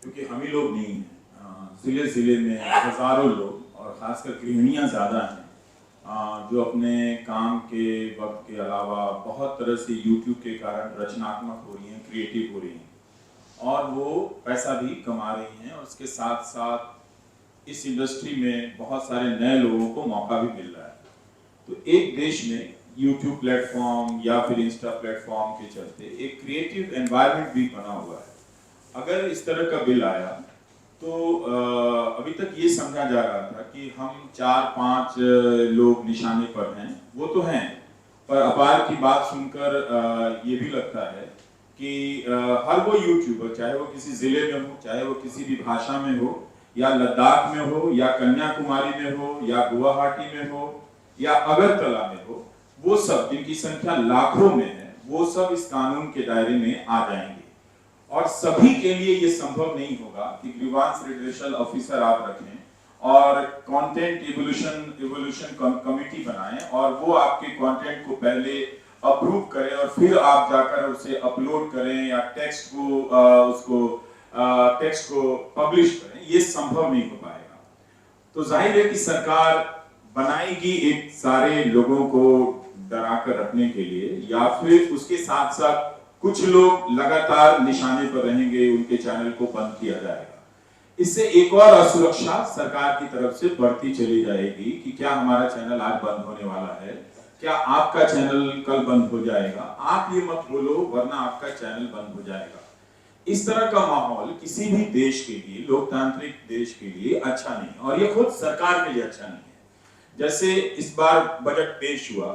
क्योंकि हम ही लोग नहीं हैं, जिले जिले में हजारों लोग और खासकर गृहिणियाँ ज़्यादा हैं जो अपने काम के वक्त के अलावा बहुत तरह से YouTube के कारण रचनात्मक हो रही हैं, क्रिएटिव हो रही हैं और वो पैसा भी कमा रही हैं और उसके साथ साथ इस इंडस्ट्री में बहुत सारे नए लोगों को मौका भी मिल रहा है। तो एक देश में YouTube प्लेटफॉर्म या फिर इंस्टा प्लेटफॉर्म के चलते एक क्रिएटिव एनवायरनमेंट भी बना हुआ है। अगर इस तरह का बिल आया तो अभी तक ये समझा जा रहा था कि हम 4-5 लोग निशाने पर हैं, वो तो हैं, पर अपार की बात सुनकर ये भी लगता है कि हर वो यूट्यूबर, चाहे वो किसी जिले में हो, चाहे वो किसी भी भाषा में हो, या लद्दाख में हो, या कन्याकुमारी में हो, या गुवाहाटी में हो, या अगरतला में हो, वो सब जिनकी संख्या लाखों में है, वो सब इस कानून के दायरे में आ जाएंगे। और सभी के लिए ये संभव नहीं होगा कि ग्रीवांस रिड्रेसल ऑफिसर आप रखें और कंटेंट इवोल्यूशन कमिटी बनाएं और वो आपके कंटेंट को पहले अप्रूव करें और फिर आप जाकर उसे अपलोड करें या टेक्स्ट को पब्लिश करें। ये संभव नहीं हो पाएगा। तो जाहिर है कि सरकार बनाएगी एक सारे लोगों को डरा कर रखने के लिए, या फिर उसके साथ साथ कुछ लोग लगातार निशाने पर रहेंगे, उनके चैनल को बंद किया जाएगा। इससे एक और असुरक्षा सरकार की तरफ से बढ़ती चली जाएगी कि क्या हमारा चैनल आज बंद होने वाला है, क्या आपका चैनल कल बंद हो जाएगा, आप ये मत बोलो वरना आपका चैनल बंद हो जाएगा। इस तरह का माहौल किसी भी देश के लिए, लोकतांत्रिक देश के लिए अच्छा नहीं, और ये खुद सरकार के लिए अच्छा नहीं है। जैसे इस बार बजट पेश हुआ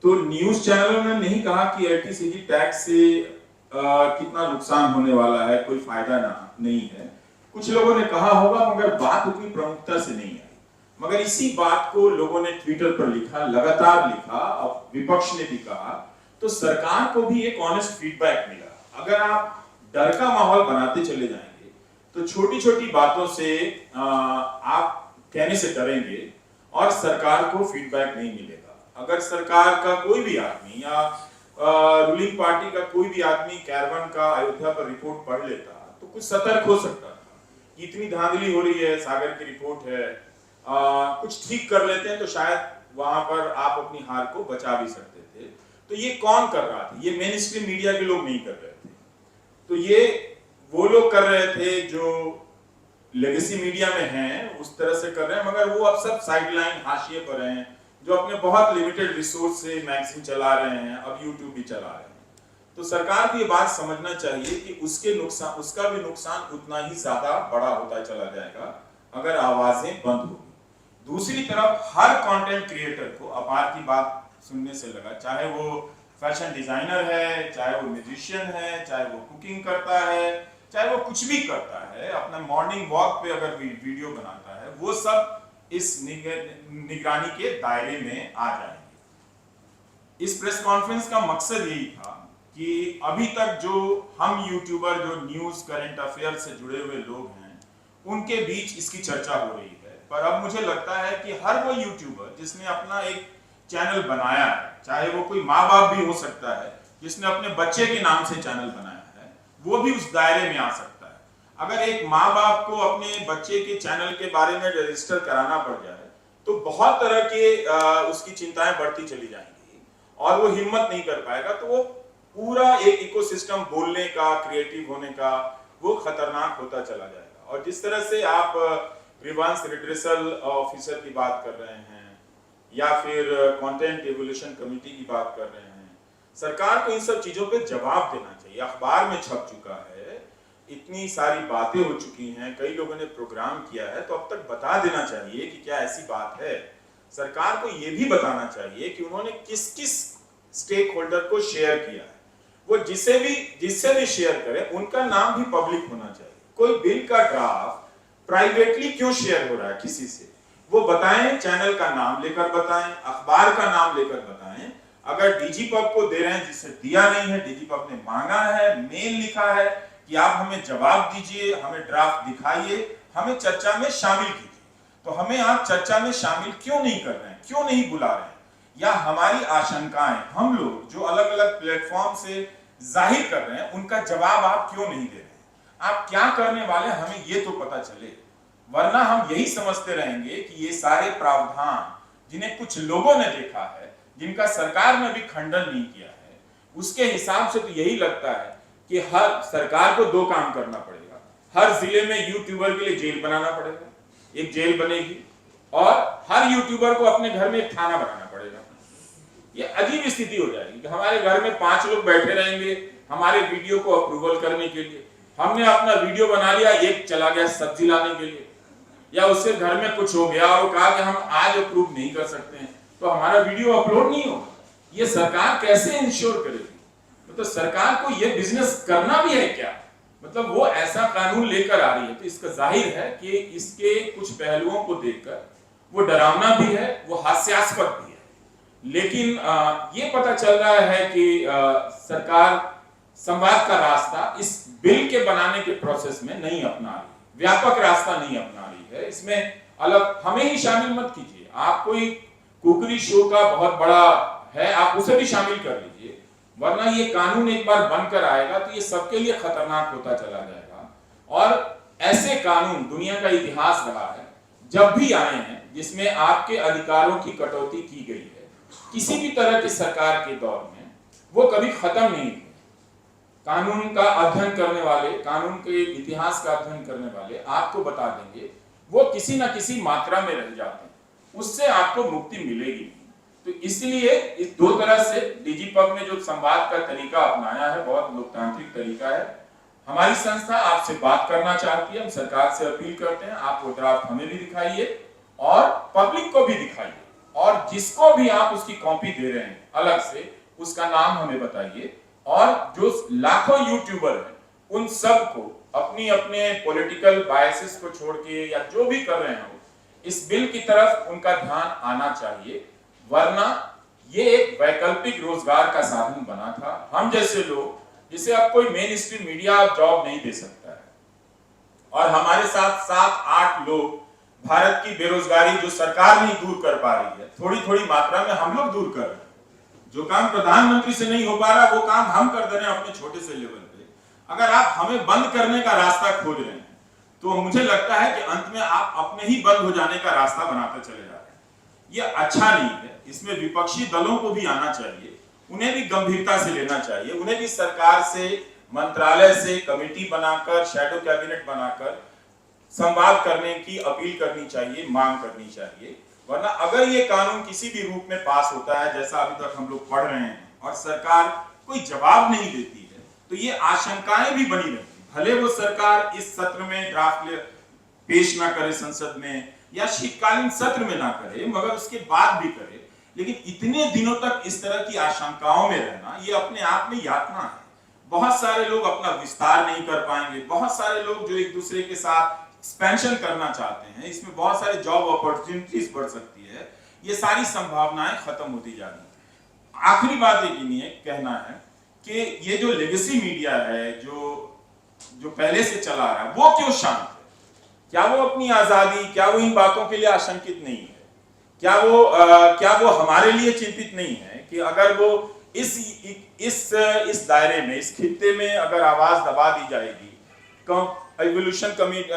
तो न्यूज चैनलों ने नहीं कहा कि एलटीसीजी टैक्स से कितना नुकसान होने वाला है, कोई फायदा नहीं है। कुछ लोगों ने कहा होगा मगर बात उतनी प्रमुखता से नहीं आई। मगर इसी बात को लोगों ने ट्विटर पर लिखा, लगातार लिखा, और विपक्ष ने भी कहा, तो सरकार को भी एक ऑनेस्ट फीडबैक मिला। अगर आप डर का माहौल बनाते चले जाएंगे तो छोटी छोटी बातों से आप कहने से डरेंगे और सरकार को फीडबैक नहीं मिलेगा। अगर सरकार का कोई भी आदमी या रूलिंग पार्टी का कोई भी आदमी कैरवन का अयोध्या पर रिपोर्ट पढ़ लेता तो कुछ सतर्क हो सकता था कि इतनी धांधली हो रही है, सागर की रिपोर्ट है, कुछ ठीक कर लेते हैं तो शायद वहां पर आप अपनी हार को बचा भी सकते थे। तो ये कौन कर रहा था? ये मेन स्ट्रीम मीडिया के लोग नहीं कर रहे थे, तो ये वो लोग कर रहे थे जो लेगेसी मीडिया में हैं, उस तरह से कर रहे हैं। मगर वो अब सब साइडलाइन, हाशिए पर हैं, जो अपने बहुत लिमिटेड रिसोर्स से मैगजीन चला रहे हैं, अब यूट्यूब भी चला रहे हैं। तो सरकार को ये बात समझना चाहिए कि उसका भी नुकसान उतना ही ज्यादा बड़ा होता चला जाएगा अगर आवाजें बंद होगी। दूसरी तरफ हर कंटेंट क्रिएटर को अपार की बात सुनने से लगा, चाहे वो फैशन डिजाइनर है, चाहे वो म्यूजिशियन है, चाहे वो कुकिंग करता है, चाहे वो कुछ भी करता है, अपना मॉर्निंग वॉक पे अगर वीडियो बनाता है, वो सब इस निगरानी के दायरे में आ जाएंगे। इस प्रेस कॉन्फ्रेंस का मकसद यही था कि अभी तक जो हम यूट्यूबर, जो न्यूज करंट अफेयर से जुड़े हुए लोग हैं, उनके बीच इसकी चर्चा हो रही है। पर अब मुझे लगता है कि हर वो यूट्यूबर जिसने अपना एक चैनल बनाया है, चाहे वो कोई माँ बाप भी हो सकता है जिसने अपने बच्चे के नाम से चैनल बनाया है, वो भी उस दायरे में आ सकता है। अगर एक माँ बाप को अपने बच्चे के चैनल के बारे में रजिस्टर कराना पड़ जाए तो बहुत तरह के उसकी चिंताएं बढ़ती चली जाएंगी और वो हिम्मत नहीं कर पाएगा। तो वो पूरा एक इकोसिस्टम बोलने का, क्रिएटिव होने का, वो खतरनाक होता चला जाएगा। और जिस तरह से आप ग्रीवांस रिड्रेसल ऑफिसर की बात कर रहे हैं या फिर कंटेंट इवोल्यूशन कमेटी की बात कर रहे हैं, सरकार को इन सब चीजों पे जवाब देना चाहिए। अखबार में छप चुका है, इतनी सारी बातें हो चुकी हैं, कई लोगों ने प्रोग्राम किया है, तो अब तक बता देना चाहिए कि क्या ऐसी बात है। सरकार को यह भी बताना चाहिए कि उन्होंने किस किस स्टेक होल्डर को शेयर किया है। वो जिससे भी शेयर करे उनका नाम भी पब्लिक होना चाहिए। कोई बिल का ड्राफ्ट प्राइवेटली क्यों शेयर हो रहा है किसी से, वो बताएं, चैनल का नाम लेकर बताएं, अखबार का नाम लेकर बताएं। अगर डीजीपब को दे रहे हैं जिसे दिया नहीं है, डीजीपब ने मांगा है, मेल लिखा है कि आप हमें जवाब दीजिए, हमें ड्राफ्ट दिखाइए, हमें चर्चा में शामिल कीजिए, तो हमें आप चर्चा में शामिल क्यों नहीं कर रहे हैं, क्यों नहीं बुला रहे हैं? या हमारी आशंकाएं हम लोग जो अलग अलग प्लेटफॉर्म से जाहिर कर रहे हैं, उनका जवाब आप क्यों नहीं दे रहे हैं? आप क्या करने वाले हमें ये तो पता चले, वरना हम यही समझते रहेंगे कि ये सारे प्रावधान जिन्हें कुछ लोगों ने देखा है, जिनका सरकार ने भी खंडन नहीं किया है, उसके हिसाब से तो यही लगता है कि हर सरकार को दो काम करना पड़ेगा। हर जिले में यूट्यूबर के लिए जेल बनाना पड़ेगा, एक जेल बनेगी, और हर यूट्यूबर को अपने घर में एक थाना बनाना पड़ेगा। ये अजीब स्थिति हो जाएगी कि हमारे घर में 5 लोग बैठे रहेंगे हमारे वीडियो को अप्रूवल करने के लिए। हमने अपना वीडियो बना लिया, एक चला गया सब्जी लाने के लिए, या उससे घर में कुछ हो गया और कहा कि हम आज अप्रूव नहीं कर सकते हैं, तो हमारा वीडियो अपलोड नहीं होगा। ये सरकार कैसे इंश्योर करेगी? मतलब सरकार को ये बिजनेस करना भी है क्या? मतलब वो ऐसा कानून लेकर आ रही है तो इसका जाहिर है कि इसके कुछ पहलुओं को देखकर वो डरावना भी है, वो हास्यास्पद भी है। लेकिन ये पता चल रहा है कि सरकार संवाद का रास्ता इस बिल के बनाने के प्रोसेस में नहीं अपना रही, व्यापक रास्ता नहीं अपना रही है। इसमें अलग हमें ही शामिल मत कीजिए। आप कोई कुकरी शो का बहुत बड़ा है, आप उसे भी शामिल कर लीजिए, वरना ये कानून एक बार बनकर आएगा तो ये सबके लिए खतरनाक होता चला जाएगा। और ऐसे कानून दुनिया का इतिहास रहा है, जब भी आए हैं जिसमें आपके अधिकारों की कटौती की गई है, किसी भी तरह की सरकार के दौर में, वो कभी खत्म नहीं हुए। कानून का अध्ययन करने वाले, कानून के इतिहास का अध्ययन करने वाले आपको बता देंगे वो किसी ना किसी मात्रा में रह जाते हैं, उससे आपको मुक्ति मिलेगी। तो इसलिए इस दो तरह से डिजिपब ने जो संवाद का तरीका अपनाया है, बहुत लोकतांत्रिक तरीका है। हमारी संस्था आपसे बात करना चाहती है, हम सरकार से अपील करते हैं, आप वो ड्राफ्ट हमें भी दिखाइए और पब्लिक को भी दिखाइए, और जिसको भी आप उसकी कॉपी दे रहे हैं अलग से उसका नाम हमें बताइए। और जो लाखों यूट्यूबर हैं उन सबको अपनी अपने पॉलिटिकल बायसेस को छोड़ के या जो भी कर रहे हो, इस बिल की तरफ उनका ध्यान आना चाहिए, वरना ये एक वैकल्पिक रोजगार का साधन बना था। हम जैसे लोग, जिसे अब कोई मेन स्ट्रीम मीडिया जॉब नहीं दे सकता है, और हमारे साथ 7-8 लोग भारत की बेरोजगारी जो सरकार नहीं दूर कर पा रही है, थोड़ी थोड़ी मात्रा में हम लोग दूर कर रहे हैं। जो काम प्रधानमंत्री से नहीं हो पा रहा वो काम हम कर दे रहे हैं अपने छोटे से लेवल पे। अगर आप हमें बंद करने का रास्ता खोज रहे हैं तो मुझे लगता है कि अंत में आप अपने ही बंद हो जाने का रास्ता बनाते चले जा रहे हैं। ये अच्छा नहीं है। इसमें विपक्षी दलों को भी आना चाहिए, उन्हें भी गंभीरता से लेना चाहिए, उन्हें भी सरकार से, मंत्रालय से कमेटी बनाकर, शैडो कैबिनेट बनाकर संवाद करने की अपील करनी चाहिए, मांग करनी चाहिए। वरना अगर ये कानून किसी भी रूप में पास होता है, जैसा अभी तक हम लोग पढ़ रहे हैं, और सरकार कोई जवाब नहीं देती है, तो ये आशंकाएं भी बनी रहती। भले वो सरकार इस सत्र में ड्राफ्ट पेश ना करे संसद में, या शीतकालीन सत्र में ना करे, मगर उसके बाद भी करे, लेकिन इतने दिनों तक इस तरह की आशंकाओं में रहना ये अपने आप में यातना है। बहुत सारे लोग अपना विस्तार नहीं कर पाएंगे, बहुत सारे लोग जो एक दूसरे के साथ एक्सपेंशन करना चाहते हैं, इसमें बहुत सारे जॉब अपॉर्चुनिटीज बढ़ सकती है, ये सारी संभावनाएं खत्म होती जा रही। आखिरी बात एक ही कहना है कि ये जो लेगेसी मीडिया है, जो पहले से चला आ रहा है, वो क्यों शांत है? क्या वो अपनी आजादी, क्या वो इन बातों के लिए आशंकित नहीं है? क्या वो हमारे लिए चिंतित नहीं है कि अगर वो इस दायरे में, इस खित्ते में अगर आवाज दबा दी जाएगी, एवोल्यूशन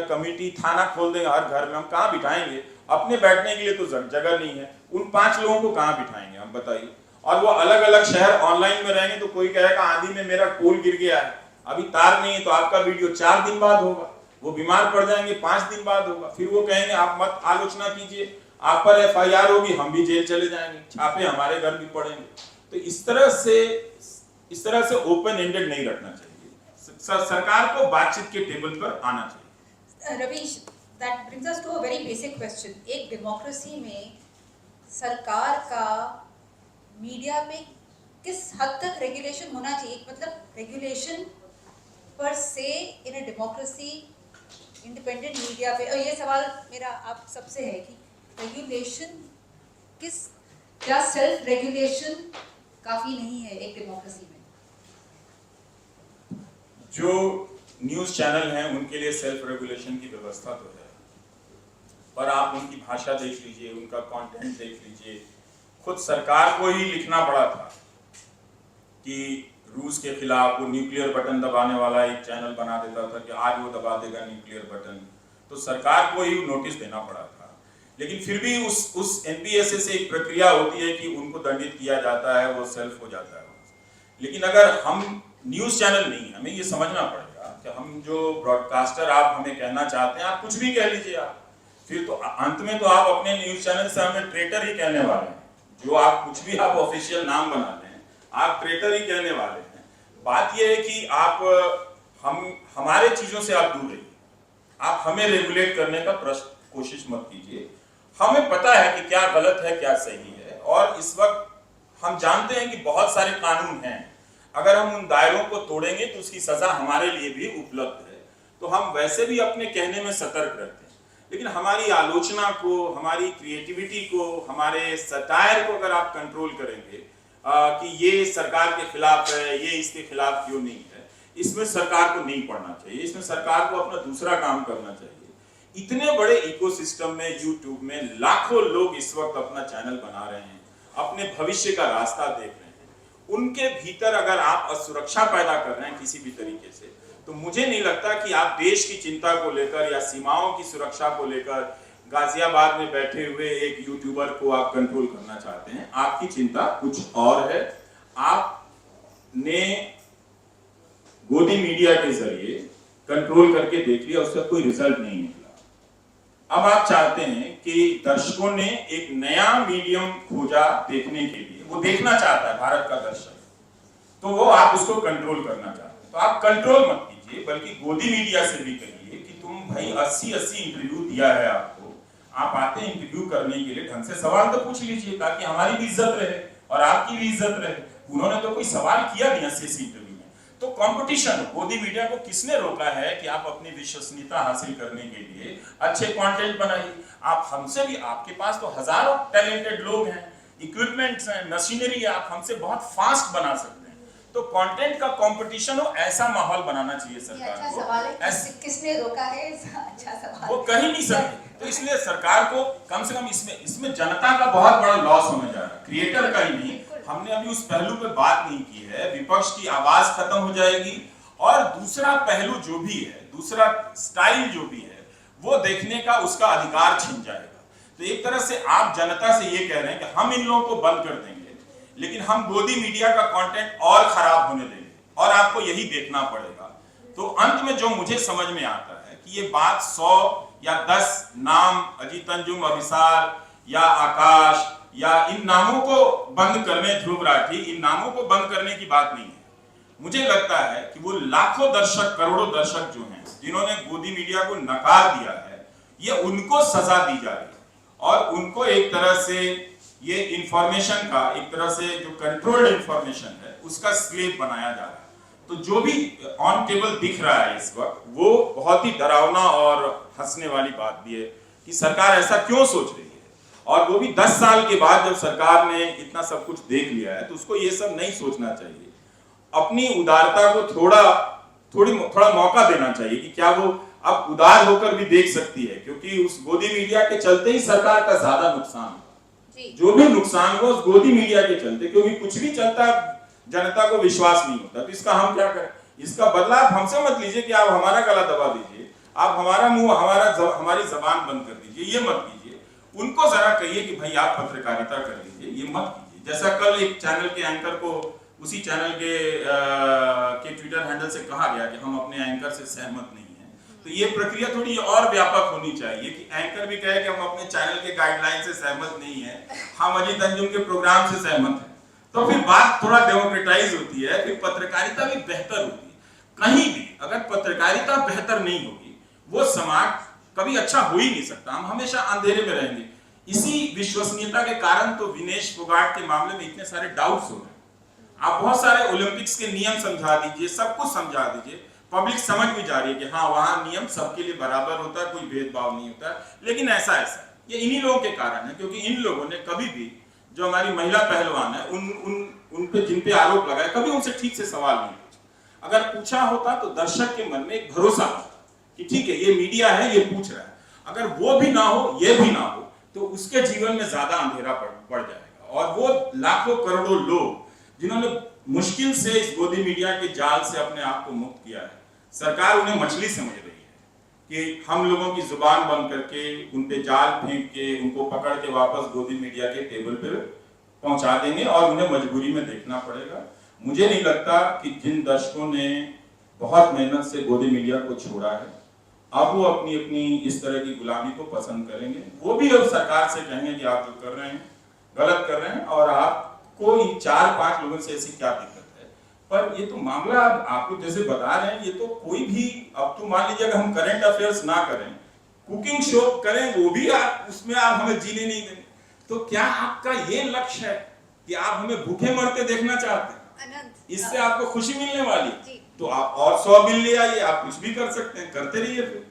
कमेटी थाना खोल देंगे हर घर में, हम कहाँ बिठाएंगे? अपने बैठने के लिए तो जगह नहीं है, उन 5 लोगों को कहाँ बिठाएंगे हम बताइए? और वो अलग अलग शहर ऑनलाइन में रहेंगे तो कोई कहेगा आंधी में मेरा पोल गिर गया है, अभी तार नहीं है, तो आपका वीडियो 4 दिन बाद होगा, वो बीमार पड़ जाएंगे 5 दिन बाद होगा, फिर वो कहेंगे आप मत आलोचना कीजिए, आप पर FIR होगी, हम भी जेल चले जाएंगे, छापे हमारे घर भी पड़ेंगे। तो इस तरह से ओपन एंडेड नहीं रखना चाहिए। सरकार को बातचीत के टेबल पर आना चाहिए। Ravish, that brings us to a very basic question. एक डेमोक्रेसी में सरकार का मीडिया पे किस हद तक रेगुलेशन होना चाहिए? मतलब रेगुलेशन पर से इन अ डेमोक्रेसी, इंडिपेंडेंट मीडिया पे, और ये सवाल मेरा आप सबसे है कि रेगुलेशन क्या सेल्फ रेगुलेशन काफी नहीं है एक डेमोक्रेसी में? जो न्यूज चैनल हैं उनके लिए सेल्फ रेगुलेशन की व्यवस्था तो है, पर आप उनकी भाषा देख लीजिए, उनका कंटेंट देख लीजिए। खुद सरकार को ही लिखना पड़ा था कि रूस के खिलाफ वो न्यूक्लियर बटन दबाने वाला एक चैनल बना देता था कि आज वो दबा देगा न्यूक्लियर बटन, तो सरकार को ही नोटिस देना पड़ा था। लेकिन फिर भी उस एनबीएसए से एक प्रक्रिया होती है कि उनको दंडित किया जाता है, वो सेल्फ हो जाता है। लेकिन अगर हम न्यूज चैनल नहीं है, हमें ये समझना पड़ेगा कि हम जो ब्रॉडकास्टर आप हमें कहना चाहते हैं, आप कुछ भी कह लीजिए, आप फिर तो अंत में तो आप अपने न्यूज चैनल से हमें ट्रेटर ही कहने वाले हैं। जो आप कुछ भी आप ऑफिशियल नाम बनाते हैं, आप ट्रेटर ही कहने वाले हैं। बात यह है कि आप हमारे चीजों से आप दूर रहिए, आप हमें रेगुलेट करने का कोशिश मत कीजिए। हमें पता है कि क्या गलत है क्या सही है, और इस वक्त हम जानते हैं कि बहुत सारे कानून हैं, अगर हम उन दायरों को तोड़ेंगे तो उसकी सजा हमारे लिए भी उपलब्ध है। तो हम वैसे भी अपने कहने में सतर्क रहते हैं, लेकिन हमारी आलोचना को, हमारी क्रिएटिविटी को, हमारे सटायर को अगर आप कंट्रोल करेंगे कि ये सरकार के खिलाफ है, ये इसके खिलाफ क्यों नहीं है, इसमें सरकार को नहीं पड़ना चाहिए, इसमें सरकार को अपना दूसरा काम करना चाहिए। इतने बड़े इकोसिस्टम में, यूट्यूब में लाखों लोग इस वक्त अपना चैनल बना रहे हैं, अपने भविष्य का रास्ता देख रहे हैं। उनके भीतर अगर आप असुरक्षा पैदा कर रहे हैं किसी भी तरीके से, तो मुझे नहीं लगता कि आप देश की चिंता को लेकर या सीमाओं की सुरक्षा को लेकर गाजियाबाद में बैठे हुए एक यूट्यूबर को आप कंट्रोल करना चाहते हैं। आपकी चिंता कुछ और है। आपने गोदी मीडिया के जरिए कंट्रोल करके देख लिया, उसका कोई रिजल्ट नहीं निकला। अब आप चाहते हैं कि दर्शकों ने एक नया मीडियम खोजा देखने के लिए, वो देखना चाहता है भारत का दर्शक, तो वो आप उसको कंट्रोल करना चाहते हैं। तो आप कंट्रोल मत कीजिए, बल्कि गोदी मीडिया से भी कहिए कि तुम भाई 80 इंटरव्यू दिया है आपको, आप आते हैं इंटरव्यू करने के लिए, ढंग से सवाल तो पूछ लीजिए ताकि हमारी भी इज्जत रहे और आपकी भी इज्जत रहे। उन्होंने तो कोई सवाल किया नहीं 80 इंटरव्यू में। तो कंपटीशन, गोदी मीडिया को किसने रोका है कि आप अपनी विश्वसनीयता हासिल करने के लिए अच्छे कंटेंट बनाइए। आप हमसे भी, आपके पास तो हजारों टैलेंटेड लोग हैं, इक्विपमेंट्स हैं, मशीनरी है, आप हमसे बहुत फास्ट बना सकते हैं। तो कंटेंट का कंपटीशन हो, ऐसा माहौल बनाना चाहिए सरकार अच्छा को। सवाल है, किसने रोका है? अच्छा सवाल। वो कह ही नहीं सकते। तो इसलिए सरकार को कम से कम इसमें जनता का बहुत बड़ा लॉस होने जा रहा है, क्रिएटर का ही नहीं। हमने अभी उस पहलू पे बात नहीं की है, विपक्ष की आवाज खत्म हो जाएगी, और दूसरा पहलू जो भी है, दूसरा स्टाइल जो भी है, वो देखने का उसका अधिकार छिन जाएगा। तो एक तरह से आप जनता से ये कह रहे हैं कि हम इन लोगों को बंद कर देंगे, लेकिन हम गोदी मीडिया का कंटेंट और खराब होने देंगे, और आपको यही देखना पड़ेगा। तो अंत में जो मुझे समझ में आता है कि ये बात 100 या 10 नाम, अजीत अंजुम, अभिसार या आकाश या इन नामों को बंद करने, ध्रुव राठी, इन नामों को बंद करने की बात नहीं है। मुझे लगता है कि वो लाखों दर्शक, करोड़ों दर्शक जो हैं, जिन्होंने गोदी मीडिया को नकार दिया है, ये उनको सजा दी जा रही है, और उनको एक तरह से ये इंफॉर्मेशन का, एक तरह से जो कंट्रोल्ड इंफॉर्मेशन है, उसका स्लेव बनाया जा रहा है। तो जो भी ऑन टेबल दिख रहा है इस वक्त, वो बहुत ही डरावना और हंसने वाली बात भी है कि सरकार ऐसा क्यों सोच रही है, और वो भी 10 साल के बाद जब सरकार ने इतना सब कुछ देख लिया है, तो उसको ये सब नहीं सोचना चाहिए। अपनी उदारता को थोड़ा मौका देना चाहिए कि क्या वो अब उदार होकर भी देख सकती है, क्योंकि उस गोदी मीडिया के चलते ही सरकार का ज्यादा नुकसान है। जो भी नुकसान हो उस गोदी मीडिया के चलते, क्योंकि कुछ भी चलता जनता को विश्वास नहीं होता। तो इसका हम क्या करें? इसका बदला आप हमसे मत लीजिए कि आप हमारा गला दबा दीजिए, आप हमारा मुंह, हमारी जबान बंद कर दीजिए, ये मत कीजिए। उनको जरा कहिए कि भाई आप पत्रकारिता कर लीजिए, ये मत कीजिए। जैसा कल एक चैनल के एंकर को उसी चैनल के ट्विटर हैंडल से कहा गया कि हम अपने एंकर से सहमत नहीं हैं, तो ये प्रक्रिया थोड़ी और व्यापक होनी चाहिए कि एंकर भी कहे कि हम अपने चैनल के गाइडलाइन से सहमत नहीं है, हम अजीत अंजुम के प्रोग्राम से सहमत हैं। तो फिर बात थोड़ा डेमोक्रेटाइज होती है, फिर पत्रकारिता भी बेहतर होती है। कहीं भी अगर पत्रकारिता बेहतर नहीं होगी, वो समाज कभी अच्छा हो ही नहीं सकता, हम हमेशा अंधेरे में रहेंगे। इसी विश्वसनीयता के कारण तो विनेश फोगाट के मामले में इतने सारे डाउट्स हो रहे हैं। आप बहुत सारे ओलंपिक्स के नियम समझा दीजिए, सब कुछ समझा दीजिए, पब्लिक समझ भी जा रही है कि हाँ, वहां नियम सबके लिए बराबर होता है, कोई भेदभाव नहीं होता है। लेकिन ऐसा ये इन्हीं लोगों के कारण है, क्योंकि इन लोगों ने कभी भी, जो हमारी महिला पहलवान है, उन पे जिन पे आरोप लगाए, कभी उनसे ठीक से सवाल नहीं पूछा। अगर पूछा होता तो दर्शक के मन में एक भरोसा होता कि ठीक है, ये मीडिया है, ये पूछ रहा है। अगर वो भी ना हो, ये भी ना हो, तो उसके जीवन में ज्यादा अंधेरा पड़ जाएगा। और वो लाखों करोड़ों लोग जिन्होंने मुश्किल से इस गोदी मीडिया के जाल से अपने आप को मुक्त किया है। सरकार उन्हें मछली समझ रही है कि हम लोगों की जुबान बंद करके उन पे जाल फेंक के उनको पकड़ के वापस गोदी मीडिया के टेबल पे पहुंचा देंगे और उन्हें मजबूरी में देखना पड़ेगा। मुझे नहीं लगता कि जिन दर्शकों ने बहुत मेहनत से गोदी मीडिया को छोड़ा है अब वो अपनी अपनी इस तरह की गुलामी को पसंद करेंगे। वो भी अब सरकार से कहेंगे कि आप जो कर रहे हैं गलत कर रहे हैं और आपको इन 4-5 लोगों से ऐसी क्या दिक्कत है। पर ये तो मामला आप लोग जैसे बता रहे हैं, ये तो कोई भी, अब तो मान लीजिए अगर हम करंट अफेयर्स ना करें, कुकिंग शो करें, वो भी आप उसमें आप हमें जीने नहीं देंगे, तो क्या आपका ये लक्ष्य है कि आप हमें भूखे मरते देखना चाहते हैं? इससे आपको खुशी मिलने वाली, तो आप और 100 बिल ले आइए, आप कुछ भी कर सकते हैं, करते रहिए फिर।